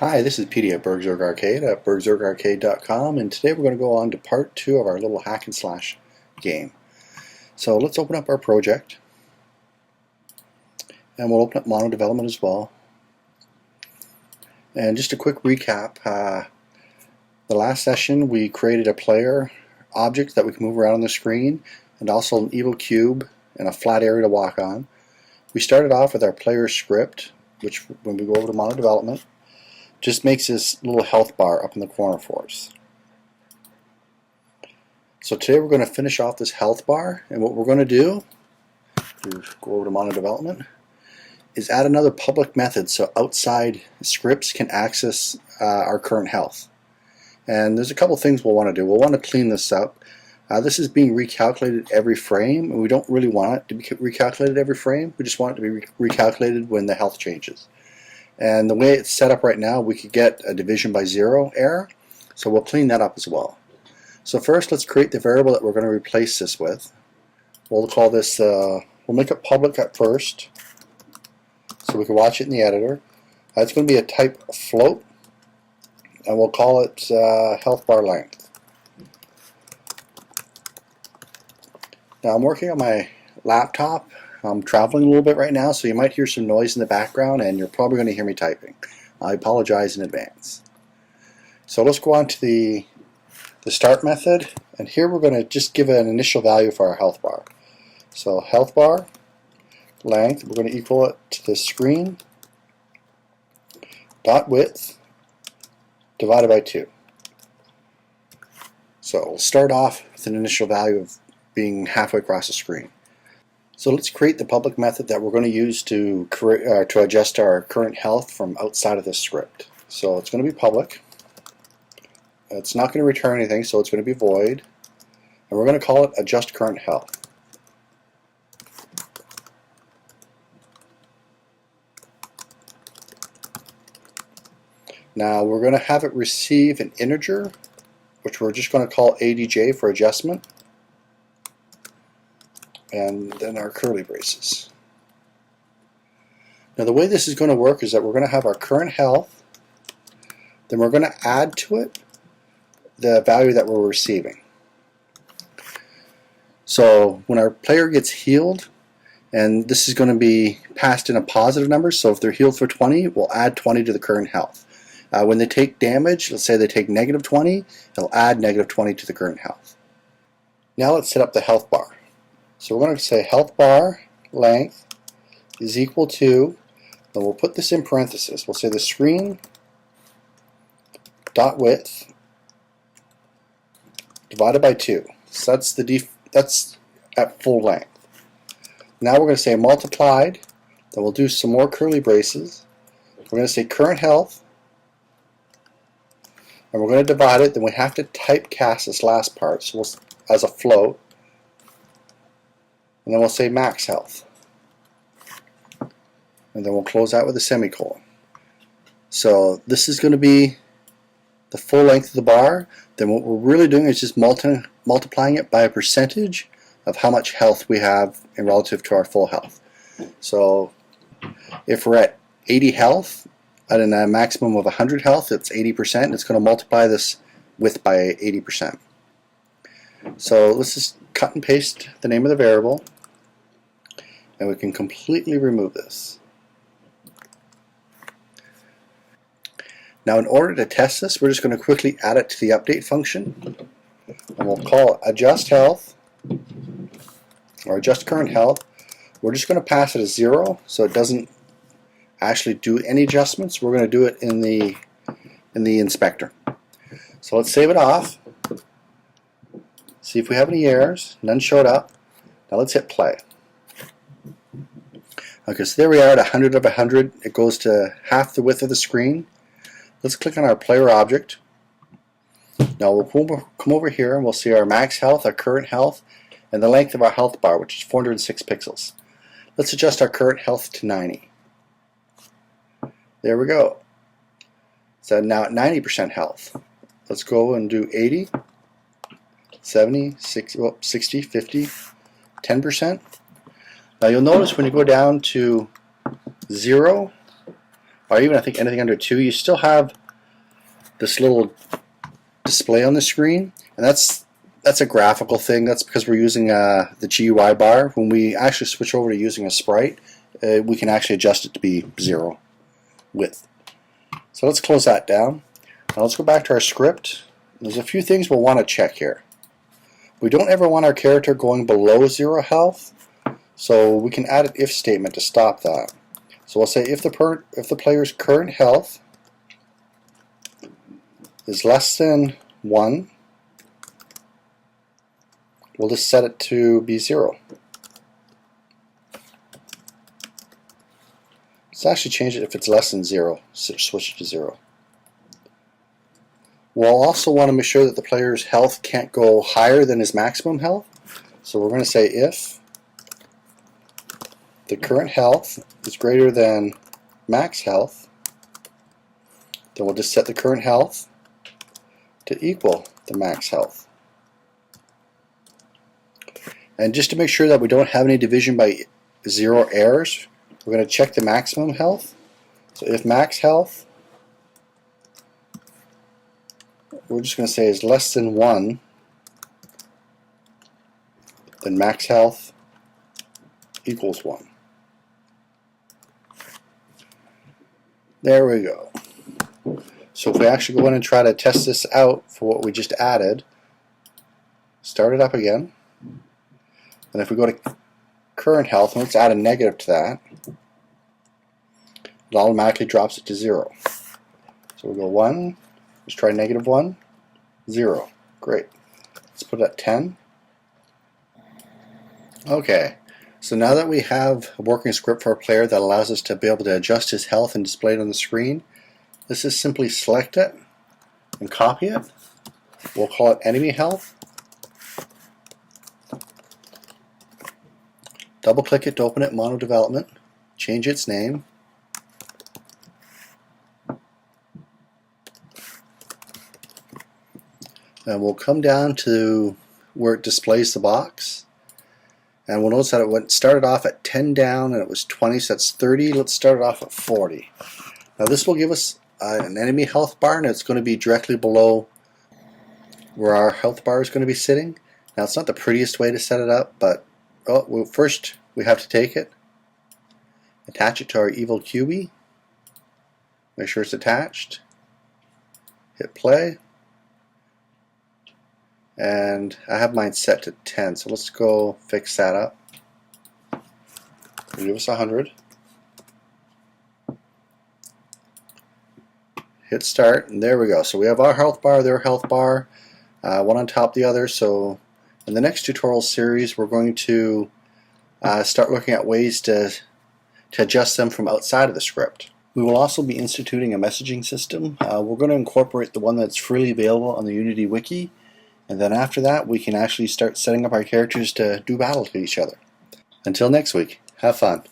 Hi, this is Petey at BurgZerg Arcade at BurgZergArcade.com, and today we're going to go on to part 2 of our little hack and slash game. So let's open up our project, and we'll open up mono development as well. And just a quick recap, the last session we created a player object that we can move around on the screen, and also an evil cube and a flat area to walk on. We started off with our player script, which when we go over to mono development, just makes this little health bar up in the corner for us. So today we're going to finish off this health bar, and what we're going to do, go over to mono development, is add another public method so outside scripts can access our current health. And there's a couple things we'll want to do. We'll want to clean this up. This is being recalculated every frame, and we don't really want it to be recalculated every frame. We just want it to be recalculated when the health changes. And the way it's set up right now, we could get a division by 0 error, so we'll clean that up as well. So first, let's create the variable that we're going to replace this with. We'll call this, we'll make it public at first, so we can watch it in the editor. It's going to be a type float, and we'll call it health bar length. Now I'm working on my laptop. I'm traveling a little bit right now, so you might hear some noise in the background, and you're probably going to hear me typing. I apologize in advance. So let's go on to the start method, and here we're going to just give an initial value for our health bar. So health bar length, we're going to equal it to the screen dot width divided by 2. So we'll start off with an initial value of being halfway across the screen. So let's create the public method that we're going to use to adjust our current health from outside of this script. So it's going to be public. It's not going to return anything, so it's going to be void. And we're going to call it adjust current health. Now we're going to have it receive an integer, which we're just going to call ADJ for adjustment, and then our curly braces. Now the way this is going to work is that we're going to have our current health, then we're going to add to it the value that we're receiving. So when our player gets healed, and this is going to be passed in a positive number, so if they're healed for 20, we'll add 20 to the current health. When they take damage, let's say they take negative 20, it'll add negative 20 to the current health. Now let's set up the health bar. So we're going to say health bar length is equal to, and we'll put this in parentheses. We'll say the screen dot width divided by 2. So that's at full length. Now we're going to say multiplied. Then we'll do some more curly braces. We're going to say current health, and we're going to divide it. Then we have to typecast this last part, so as a float. And then we'll say max health. And then we'll close out with a semicolon. So this is going to be the full length of the bar. Then what we're really doing is just multiplying it by a percentage of how much health we have in relative to our full health. So if we're at 80 health, at a maximum of 100 health, it's 80%. It's going to multiply this width by 80%. So let's just cut and paste the name of the variable, and we can completely remove this. Now in order to test this, we're just going to quickly add it to the update function, and we'll call it adjust health, or adjust current health. We're just going to pass it as 0, so it doesn't actually do any adjustments. We're going to do it in the inspector. So let's save it off, see if we have any errors. None showed up. Now let's hit play. Okay, so there we are at 100 of 100. It goes to half the width of the screen. Let's click on our player object. Now we'll come over here and we'll see our max health, our current health, and the length of our health bar, which is 406 pixels. Let's adjust our current health to 90. There we go. So now at 90% health. Let's go and do 80, 70, 60, 50, 10%. Now you'll notice when you go down to 0, or even I think anything under 2, you still have this little display on the screen, and that's a graphical thing. That's because we're using the GUI bar. When we actually switch over to using a sprite, we can actually adjust it to be 0 width. So let's close that down. Now let's go back to our script. There's a few things we'll want to check here. We don't ever want our character going below 0 health, so we can add an if statement to stop that. So we'll say if the player's current health is less than 1, we'll just set it to be 0. Let's actually change it if it's less than 0, switch it to 0. We'll also want to make sure that the player's health can't go higher than his maximum health. So we're going to say if the current health is greater than max health, then we'll just set the current health to equal the max health. And just to make sure that we don't have any division by 0 errors, we're going to check the maximum health. So if max health, we're just going to say is less than 1, then max health equals 1. There we go. So if we actually go in and try to test this out for what we just added, start it up again, and if we go to current health, and let's add a negative to that, it automatically drops it to 0. So we'll go 1, let's try -1, 0. Great. Let's put it at 10. Okay, so now that we have a working script for our player that allows us to be able to adjust his health and display it on the screen, let's just simply select it and copy it. We'll call it enemy health. Double click it to open it in Mono Development, change its name, and we'll come down to where it displays the box, and we'll notice that it started off at 10 down and it was 20, so that's 30. Let's start it off at 40. Now this will give us an enemy health bar, and it's going to be directly below where our health bar is going to be sitting. Now it's not the prettiest way to set it up, but well, first we have to take it, attach it to our evil QB, make sure it's attached, hit play, and I have mine set to 10, so let's go fix that up. It'll give us 100. Hit start, and there we go. So we have our health bar, their health bar, one on top of the other. So in the next tutorial series, we're going to start looking at ways to adjust them from outside of the script. We will also be instituting a messaging system. We're going to incorporate the one that's freely available on the Unity Wiki, and then after that we can actually start setting up our characters to do battle to each other. Until next week, have fun.